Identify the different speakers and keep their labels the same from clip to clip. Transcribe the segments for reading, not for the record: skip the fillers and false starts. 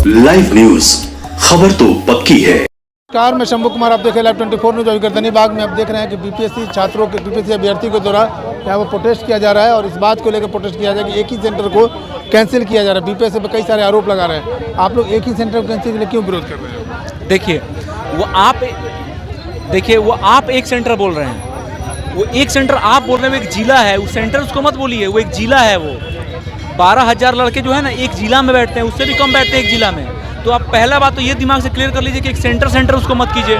Speaker 1: Live news, खबर तो पक्की है।
Speaker 2: नमस्कार, मैं शंभू कुमार, आप देख रहे हैं लाइव 24 न्यूज। अभी गर्दनी बाग में आप देख रहे हैं कि बीपीएससी छात्रों के बीपीएससी अभ्यर्थियों के द्वारा यहाँ पर प्रोटेस्ट किया जा रहा है और इस बात को लेकर प्रोटेस्ट किया जा रहा है कि एक ही सेंटर को कैंसिल किया जा रहा है। बीपीएससी पर कई सारे आरोप लगा रहे हैं। आप लोग एक ही सेंटर को कैंसिल के लिए क्यों विरोध कर रहे हैं?
Speaker 3: देखिए वो आप एक सेंटर बोल रहे हैं, वो एक सेंटर आप बोल रहे हैं, वो एक जिला है। वो सेंटर उसको मत बोलिए, वो एक जिला है। वो 12,000 लड़के जो है ना एक जिला में बैठते हैं, उससे भी कम बैठते हैं एक जिला में। तो आप पहला बात तो ये दिमाग से क्लियर कर लीजिए कि एक सेंटर उसको मत कीजिए।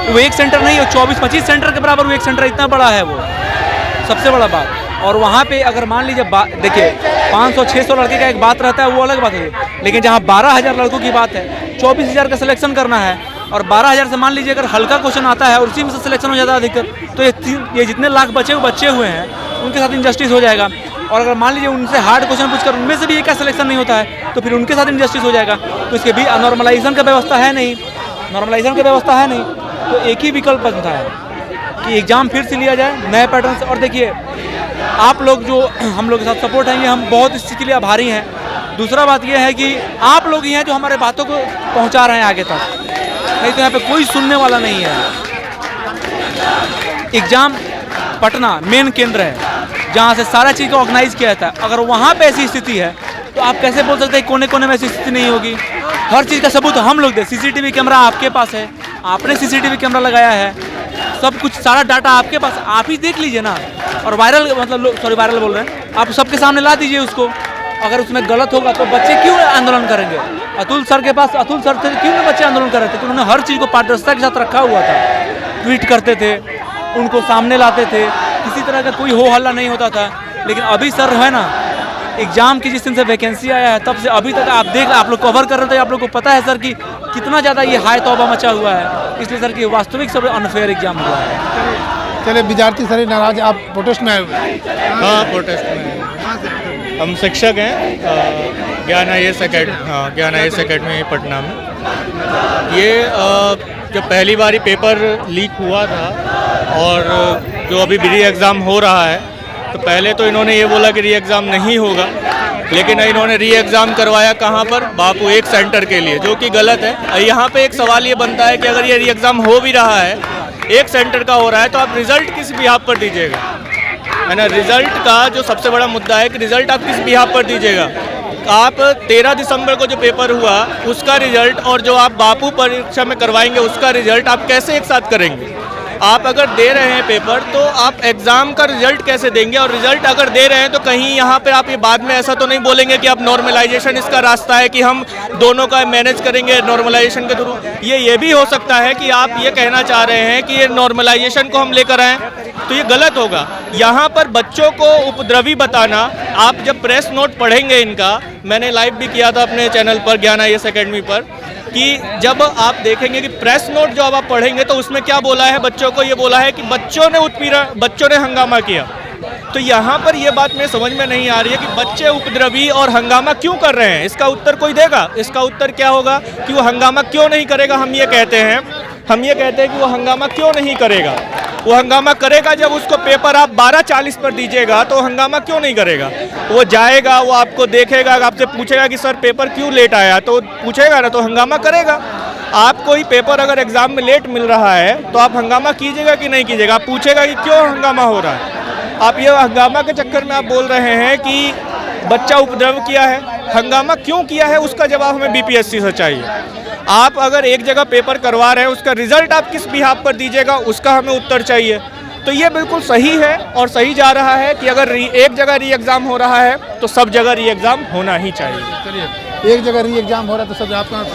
Speaker 3: वो एक सेंटर नहीं है, 24-25 सेंटर के बराबर वो एक सेंटर, इतना बड़ा है वो, सबसे बड़ा बात। और वहाँ पे अगर मान लीजिए देखिए 500-600 लड़के का एक बात रहता है, वो अलग बात है। लेकिन जहाँ 12,000 लड़कों की बात है, 24,000 का सिलेक्शन करना है और 12,000 से मान लीजिए अगर हल्का क्वेश्चन आता है और उसी में से सिलेक्शन हो जाता है अधिकतर, तो ये जितने लाख बच्चे हुए हैं उनके साथ इनजस्टिस हो जाएगा। और अगर मान लीजिए उनसे हार्ड क्वेश्चन पूछकर उनमें से भी एक का सिलेक्शन नहीं होता है तो फिर उनके साथ इनजस्टिस हो जाएगा। तो इसके भी नॉर्मलाइजेशन का व्यवस्था है नहीं, तो एक ही विकल्प बनता है कि एग्ज़ाम फिर से लिया जाए नए पैटर्न से। और देखिए आप लोग जो हम लोग के साथ सपोर्ट हैं, ये हम बहुत इस चीज़ के लिए आभारी हैं। दूसरा बात ये है कि आप लोग ही हैं जो हमारे बातों को पहुँचा रहे हैं आगे तक, नहीं तो यहाँ पे कोई सुनने वाला नहीं है। एग्ज़ाम पटना मेन केंद्र है जहाँ से सारा चीज़ को ऑर्गेनाइज किया जाता है। अगर वहाँ पे ऐसी स्थिति है तो आप कैसे बोल सकते हैं कोने कोने में ऐसी स्थिति नहीं होगी? हर चीज़ का सबूत हम लोग दे। सीसीटीवी कैमरा आपके पास है, आपने सीसीटीवी कैमरा लगाया है, सब कुछ सारा डाटा आपके पास, आप ही देख लीजिए ना। और वायरल वायरल बोल रहे हैं, आप सबके सामने ला दीजिए उसको। अगर उसमें गलत होगा तो बच्चे क्यों आंदोलन करेंगे? अतुल सर से क्यों नहीं बच्चे आंदोलन कर रहे थे? उन्होंने हर चीज़ को पारदर्शिता के साथ रखा हुआ था। ट्वीट करते थे, उनको सामने लाते थे, किसी तरह का कोई हो हल्ला नहीं होता था। लेकिन अभी सर है ना, एग्जाम की जिस दिन से वैकेंसी आया है तब से अभी तक आप लोग कवर कर रहे थे। आप लोग को पता है सर कि कितना ज़्यादा ये हाई तौबा मचा हुआ है, इसलिए सर कि वास्तविक सब अनफेयर एग्जाम हुआ है।
Speaker 2: चलिए, विद्यार्थी सारे नाराज, आप प्रोटेस्ट में आए हुए हैं?
Speaker 4: हाँ, प्रोटेस्ट में हम शिक्षक हैं ज्ञान IAS अकेडमी पटना में। ये जब पहली बारी पेपर लीक हुआ था और जो अभी री एग्ज़ाम हो रहा है, तो पहले तो इन्होंने ये बोला कि री एग्ज़ाम नहीं होगा, लेकिन इन्होंने री एग्ज़ाम करवाया कहाँ पर? बापू एक सेंटर के लिए, जो कि गलत है। यहाँ पे एक सवाल ये बनता है कि अगर ये री एग्ज़ाम हो भी रहा है, एक सेंटर का हो रहा है, तो आप रिज़ल्ट किस बिहाफ पर दीजिएगा, है ना? रिज़ल्ट का जो सबसे बड़ा मुद्दा है कि रिज़ल्ट आप किस बिहाफ पर दीजिएगा। आप 13 दिसंबर को जो पेपर हुआ उसका रिज़ल्ट और जो आप बापू परीक्षा में करवाएंगे उसका रिज़ल्ट आप कैसे एक साथ करेंगे? आप अगर दे रहे हैं पेपर तो आप एग्ज़ाम का रिज़ल्ट कैसे देंगे? और रिज़ल्ट अगर दे रहे हैं तो कहीं यहाँ पे आप ये बाद में ऐसा तो नहीं बोलेंगे कि आप नॉर्मलाइजेशन इसका रास्ता है कि हम दोनों का मैनेज करेंगे नॉर्मलाइजेशन के थ्रू। ये भी हो सकता है कि आप ये कहना चाह रहे हैं कि ये नॉर्मलाइजेशन को हम लेकर आएँ, तो ये गलत होगा। यहाँ पर बच्चों को उपद्रवी बताना, आप जब प्रेस नोट पढ़ेंगे इनका, मैंने लाइव भी किया था अपने चैनल पर ज्ञान IAS अकेडमी पर, कि जब आप देखेंगे कि प्रेस नोट जो अब आप पढ़ेंगे तो उसमें क्या बोला है बच्चों को? ये बोला है कि बच्चों ने हंगामा किया। तो यहाँ पर ये बात मेरे समझ में नहीं आ रही है कि बच्चे उपद्रवी और हंगामा क्यों कर रहे हैं। इसका उत्तर कोई देगा? इसका उत्तर क्या होगा कि वो हंगामा क्यों नहीं करेगा। हम ये कहते हैं कि वो हंगामा क्यों नहीं करेगा। वो हंगामा करेगा जब उसको पेपर आप 12:40 पर दीजिएगा, तो हंगामा क्यों नहीं करेगा? वो जाएगा, वो आपको देखेगा, आपसे पूछेगा कि सर पेपर क्यों लेट आया, तो पूछेगा ना, तो हंगामा करेगा। आपको ही पेपर अगर एग्ज़ाम में लेट मिल रहा है तो आप हंगामा कीजिएगा कि नहीं कीजिएगा? आप पूछेगा कि क्यों हंगामा हो रहा है। आप ये हंगामा के चक्कर में आप बोल रहे हैं कि बच्चा उपद्रव किया है, हंगामा क्यों किया है उसका जवाब हमें BPSC से चाहिए। आप अगर एक जगह पेपर करवा रहे हैं, उसका रिज़ल्ट आप किस बिहाफ पर दीजिएगा उसका हमें उत्तर चाहिए। तो ये बिल्कुल सही है और सही जा रहा है कि अगर एक जगह री एग्ज़ाम हो रहा है तो सब जगह री एग्ज़ाम होना ही चाहिए।
Speaker 2: चलिए, एक जगह री एग्ज़ाम हो रहा है तो सब, आप कहाँ से?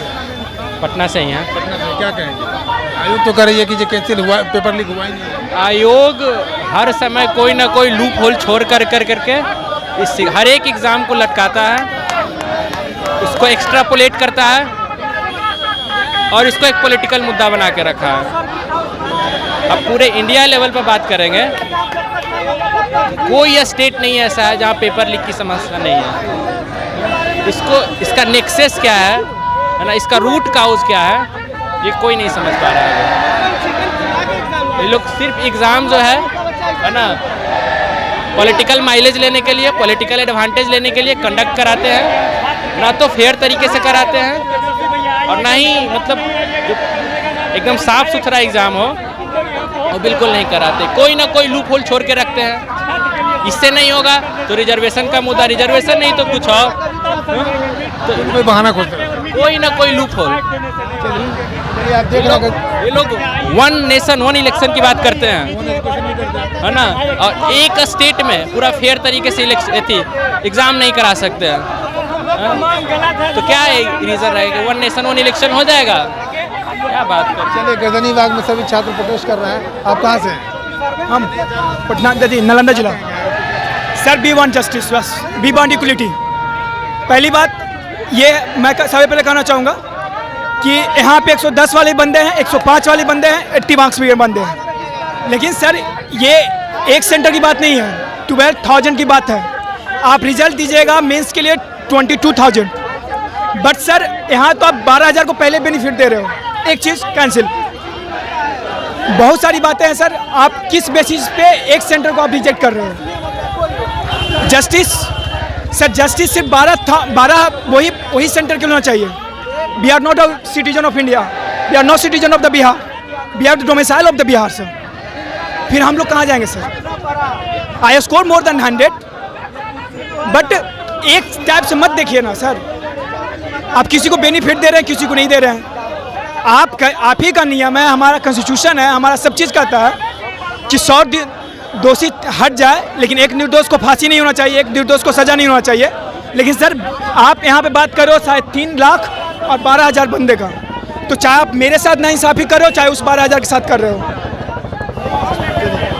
Speaker 5: पटना से ही हैं।
Speaker 2: पटना से। क्या कहेंगे? आयोग तो कह रही है कि जो कैंसिल हुआ, पेपर लीक हुआ ही नहीं।
Speaker 5: आयोग हर समय कोई ना कोई लूप होल छोड़ करके इस हर एक एग्ज़ाम को लटकाता है, उसको एक्स्ट्रापोलेट करता है और इसको एक पॉलिटिकल मुद्दा बना के रखा है। अब पूरे इंडिया लेवल पर बात करेंगे, कोई स्टेट नहीं ऐसा है जहाँ पेपर लीक की समस्या नहीं है। इसका नेक्सस क्या है ना, इसका रूट काउज क्या है, ये कोई नहीं समझ पा रहा है। ये लोग सिर्फ एग्ज़ाम जो है ना, पॉलिटिकल माइलेज लेने के लिए, पॉलिटिकल एडवांटेज लेने के लिए कंडक्ट कराते हैं ना तो फेयर तरीके से कराते हैं और ना ही मतलब जो एकदम साफ सुथरा एग्ज़ाम हो वो बिल्कुल नहीं कराते। कोई ना कोई लूप होल छोड़ के रखते हैं। इससे नहीं होगा तो रिजर्वेशन का मुद्दा, रिजर्वेशन नहीं तो कुछ और,
Speaker 2: तो कोई बहाना खोजते हैं,
Speaker 5: कोई ना कोई लूप होल।
Speaker 2: चलिए आप देख रहे हैं
Speaker 5: ये लोग वन नेशन वन इलेक्शन की बात करते हैं, है ना, और एक स्टेट में पूरा फेयर तरीके से एग्ज़ाम नहीं करा सकते हैं। तो क्या रीज़न रहेगा? वन नेशन वन इलेक्शन हो जाएगा, क्या बात कर।
Speaker 2: चलिए गर्दनीबाग में सभी छात्र प्रोटेस्ट कर रहे हैं। आप कहाँ से हैं?
Speaker 6: हम पटना नालंदा जिला। सर वी वांट जस्टिस, बस वी वांट इक्वलिटी। पहली बात ये मैं सबसे पहले कहना चाहूँगा कि यहाँ पे 110 वाले बंदे हैं, 105 वाले बंदे हैं, 80 मार्क्स भी बंदे हैं। लेकिन सर ये एक सेंटर की बात नहीं है, 12,000 की बात है। आप रिजल्ट दीजिएगा मेंस के लिए 22,000, बट सर यहाँ तो आप 12,000 को पहले बेनिफिट दे रहे हो। एक चीज़ कैंसिल, बहुत सारी बातें हैं सर। आप किस बेसिस पे एक सेंटर को आप रिजेक्ट कर रहे हो? जस्टिस सर, जस्टिस सिर्फ 12 वही सेंटर के होना चाहिए। We are not a citizen of India, we are not citizen of the Bihar, we are the domicile of the Bihar sir. फिर हम लोग कहाँ जाएंगे sir? I score more than 100, but एक टाइप से मत देखिए ना सर। आप किसी को बेनिफिट दे रहे हैं, किसी को नहीं दे रहे हैं। आप ही का नियम है, हमारा कॉन्स्टिट्यूशन है, हमारा सब चीज़ कहता है कि 100 दोषी हट जाए, लेकिन एक निर्दोष को फांसी नहीं होना चाहिए, एक निर्दोष को सज़ा नहीं होना चाहिए। लेकिन सर आप यहाँ पे बात करो शायद 3 लाख और 12,000 बंदे का, तो चाहे आप मेरे साथ नाइंसाफ़ी कर रहे हो, चाहे उस 12,000 के साथ कर रहे हो,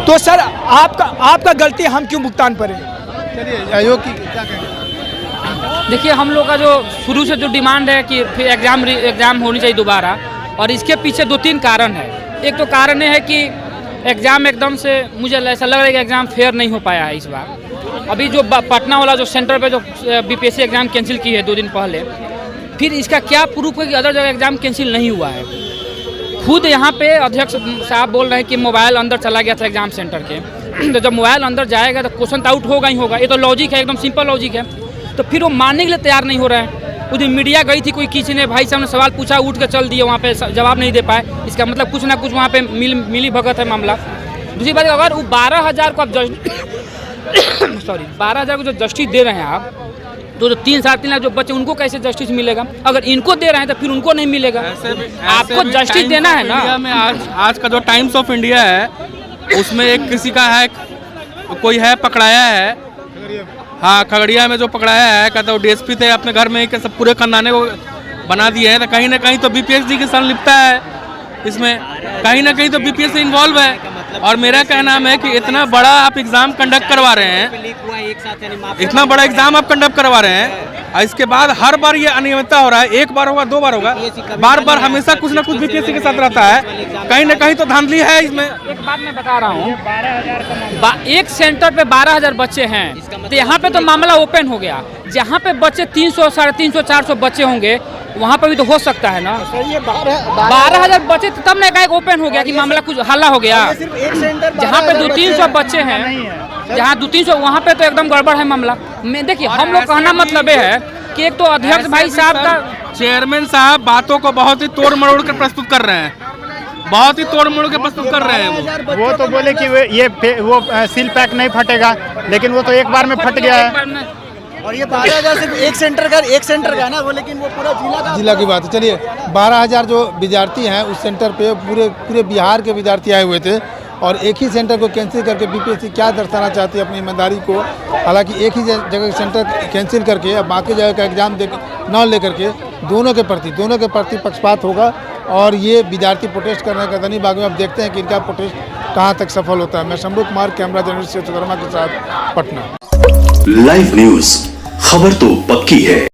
Speaker 6: तो सर आपका गलती हम क्यों भुगतान करें?
Speaker 2: चलिए आयोग की क्या कहेंगे?
Speaker 7: देखिए हम लोग का जो शुरू से जो डिमांड है कि फिर एग्ज़ाम होनी चाहिए दोबारा, और इसके पीछे 2-3 कारण है। एक तो कारण ये है कि एग्ज़ाम एकदम से मुझे ऐसा लग रहा है कि एग्ज़ाम फेयर नहीं हो पाया है इस बार। अभी जो पटना वाला जो सेंटर पे जो बीपीएससी एग्ज़ाम कैंसिल की है 2 दिन पहले, फिर इसका क्या प्रूफ है कि अदर जगह एग्ज़ाम कैंसिल नहीं हुआ है? खुद यहाँ पे अध्यक्ष साहब बोल रहे हैं कि मोबाइल अंदर चला गया था एग्ज़ाम सेंटर के। तो जब मोबाइल अंदर जाएगा तो क्वेश्चन तो आउट होगा ही होगा, ये तो लॉजिक है, एकदम सिंपल लॉजिक है। तो फिर वो मानने के लिए तैयार नहीं हो रहा है। उस दिन मीडिया गई थी, कोई किसी ने भाई साहब ने सवाल पूछा, उठ के चल दिए, वहाँ पे जवाब नहीं दे पाए। इसका मतलब कुछ ना कुछ वहाँ पे मिली भगत है मामला। दूसरी बात, अगर वो 12,000 को आप 12,000 को जो जस्टिस दे रहे हैं आप, तो 3-3.5 लाख जो बच्चे उनको कैसे जस्टिस मिलेगा? अगर इनको दे रहे हैं तो फिर उनको नहीं मिलेगा। आपको जस्टिस देना है ना।
Speaker 5: इंडिया में आज का जो टाइम्स ऑफ इंडिया है उसमें एक किसी का है, कोई है पकड़ाया है, हाँ खगड़िया में जो पकड़ाया है, कहता वो डीएसपी थे, अपने घर में ही सब पूरे खानदाने को बना दिए हैं। तो कहीं ना कहीं तो बीपीएससी की संलिप्तता है इसमें, कहीं ना कहीं तो बीपीएससी इन्वॉल्व है। और मेरा कहना है कि इतना बड़ा आप एग्ज़ाम कंडक्ट करवा रहे हैं, इतना बड़ा एग्ज़ाम आप कंडक्ट करवा रहे हैं, और इसके बाद हर बार ये अनियमितता हो रहा है। 1 बार होगा, 2 बार होगा, बार बार हमेशा कुछ ना कुछ बीपीएससी के साथ रहता है। कहीं ना कहीं तो धांधली है इसमें।
Speaker 7: एक बात मैं बता रहा हूँ, एक सेंटर पे 12,000 बच्चे हैं, तो यहाँ पे तो मामला ओपन हो गया। जहाँ पे बच्चे 300, 350, 400 बच्चे होंगे, वहाँ पर भी तो हो सकता है ना। 12,000 बच्चे तब ना एक ओपन हो गया कि मामला कुछ हल्ला हो गया। जहाँ पे 200-300 बच्चे हैं, जहाँ 200-300, वहाँ पे तो एकदम गड़बड़ है मामला। मैं देखिए हम लोग कहना मतलब ये है कि एक तो अध्यक्ष भाई साहब का,
Speaker 5: चेयरमैन साहब बातों को बहुत ही तोड़ मरोड़ कर प्रस्तुत कर रहे हैं, बहुत ही तोड़ मरोड़ के प्रस्तुत कर रहे हैं।
Speaker 8: वो तो बोले कि वो सील पैक नहीं फटेगा, लेकिन वो तो एक बार में फट गया है।
Speaker 9: और ये 12,000 सिर्फ एक सेंटर का है ना वो, लेकिन वो पूरा
Speaker 2: जिला की बात है। चलिए 12,000 जो विद्यार्थी हैं उस सेंटर पे पूरे बिहार के विद्यार्थी आए हुए थे, और एक ही सेंटर को कैंसिल करके बीपीएससी क्या दर्शाना चाहती है अपनी ईमानदारी को। हालांकि एक ही जगह सेंटर कैंसिल करके अब बाकी जगह का एग्ज़ाम न लेकर के दोनों के प्रति पक्षपात होगा, और ये विद्यार्थी प्रोटेस्ट करने का गर्दनीबाग में अब देखते हैं कि इनका प्रोटेस्ट कहाँ तक सफल होता है। मैं शंभू कुमार, कैमरा जर्नलिस्ट शर्मा के साथ, पटना।
Speaker 1: लाइव न्यूज, खबर तो पक्की है।